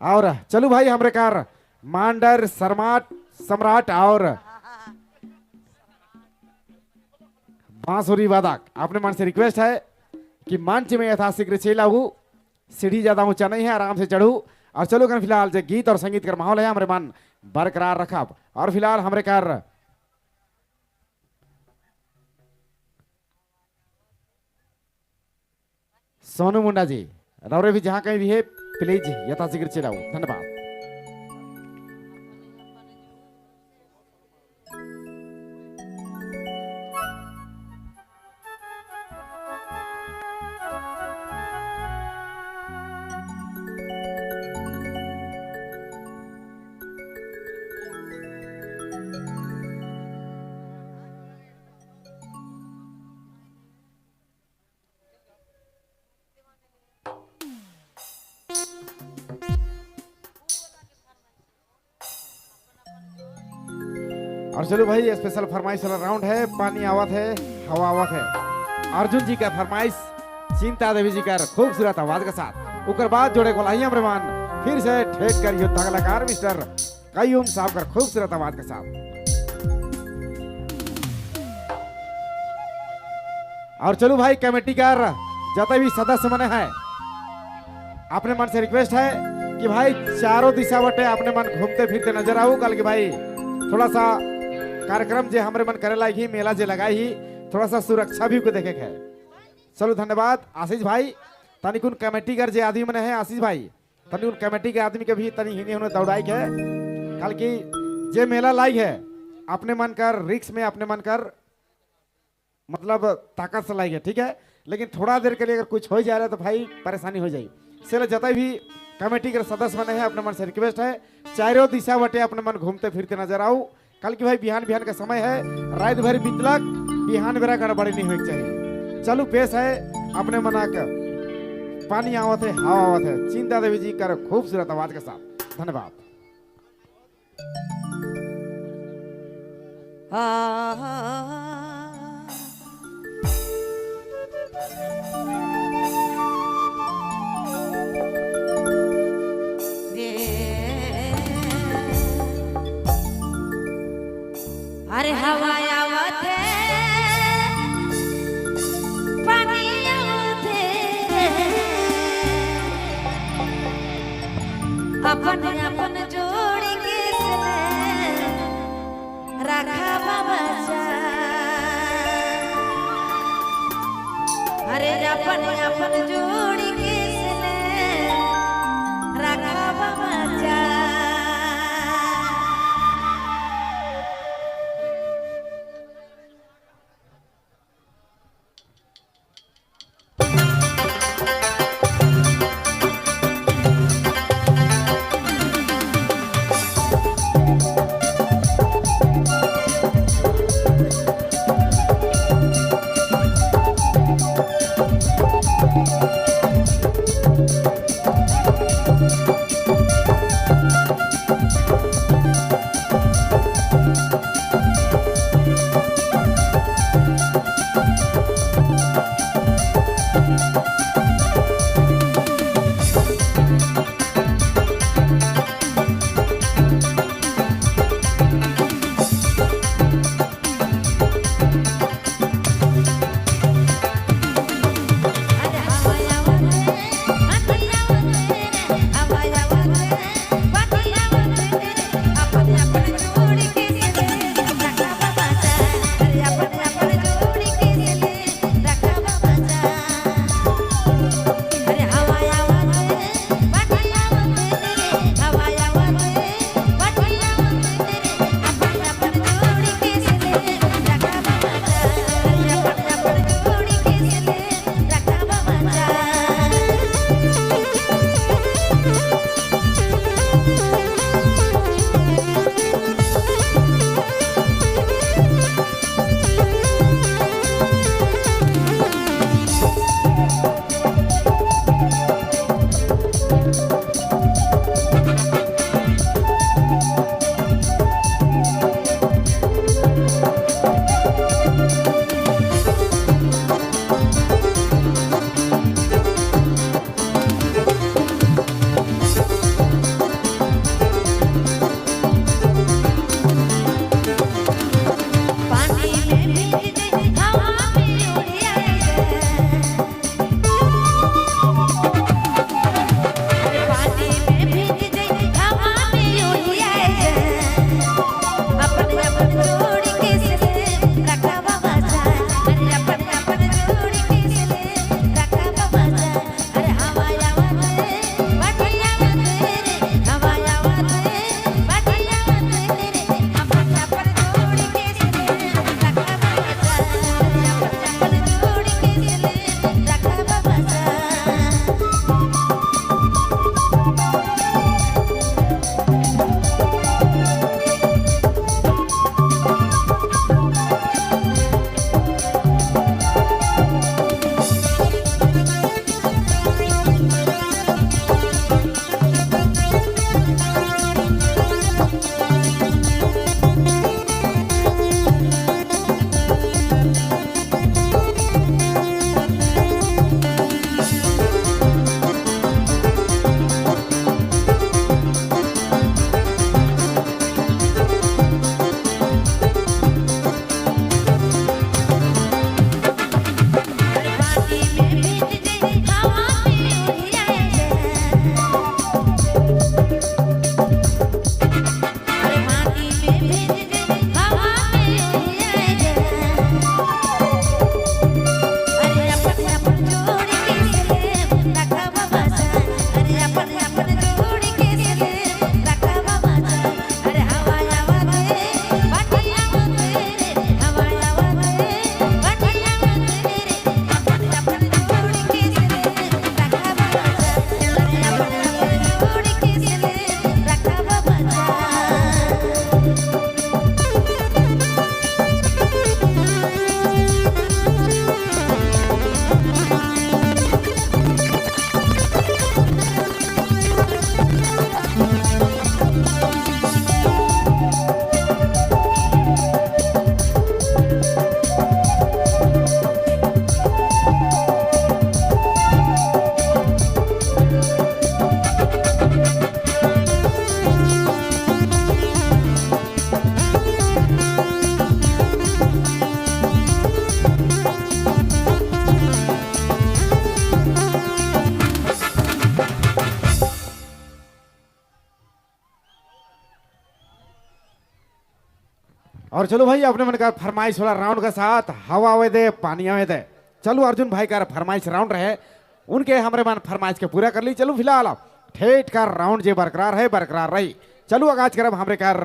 और चलो भाई हमरे कार मांडर शर्माट सम्राट और बांसुरी वादक अपने मन से रिक्वेस्ट है कि मंच में यथाशीघ्र चला हूँ। सीढ़ी ज्यादा ऊंचा नहीं है, आराम से चढ़ू। और चलो कर फिलहाल जो गीत और संगीत का माहौल है हमारे मन बरकरार रखा। और फिलहाल हमारे कार सोनू मुंडा जी रौरे भी जहां कहीं भी है प्लीज यथाशीघ्र चलाओ। धन्यवाद। और चलो भाई स्पेशल फरमाइश वाला राउंड है। पानी आवत है, हवा आवत है। अर्जुन जी का फरमाइश चिंता देवी जी का खूबसूरत आवाज के साथ उकर बाद जोड़े को लाइए मेहमान फिर से ठेक कर युद्ध कलाकार मिस्टर कयूम साहब का खूबसूरत आवाज के साथ। और चलो भाई कमेटी कार जते भी सदस्य मने हैं अपने मन से रिक्वेस्ट है कि भाई चारों दिशा बटे अपने मन घूमते फिरते नजर आओ। कल के भाई थोड़ा सा कार्यक्रम जे हमरे मन करे लायक ही मेला जे लगाई ही थोड़ा सा सुरक्षा भी को देखे है। चलो धन्यवाद आशीष भाई। तनिक उन कमेटी कर जे आदमी मने है आशीष भाई तनिक उन कमेटी के आदमी के भी तनी हिने होने दौड़ाई है। कल की जे मेला लाई है अपने मन कर रिक्स में अपने मन कर मतलब ताकत से लाई है, ठीक है। लेकिन थोड़ा देर के लिए अगर कुछ हो जा रहा है तो भाई परेशानी हो जाए। इसलिए जतने भी कमेटी के सदस्य बने हैं अपने मन से रिक्वेस्ट है चारों दिशा बटे अपने मन घूमते फिरते नजर आओ। कल की भाई बिहान बिहान का समय है, रात भर बीतलक बिहान बेरा गड़बड़ी नहीं होनी चाहिए। चलो पेश है अपने मना का पानी आवत है, हवा आवत है, चिंता देवी जी कर खूबसूरत आवाज के साथ। धन्यवाद। अरे हवा आवत है, पानी आवत है, अपन अपन जोड़ी के रखा बाबा। अरे अपन अपन जोड़ी के रखा बाबा। और चलो भाई अपने मन का फरमाइश वाला राउंड के साथ हवा आवे दे पानी आवे दे। चलो अर्जुन भाई का फरमाइश राउंड रहे, उनके हमारे मन फरमाइश के पूरा कर ली। चलो फिलहाल ठेठ का राउंड जे बरकरार है बरकरार रही। चलो आगाज करब हमरे कार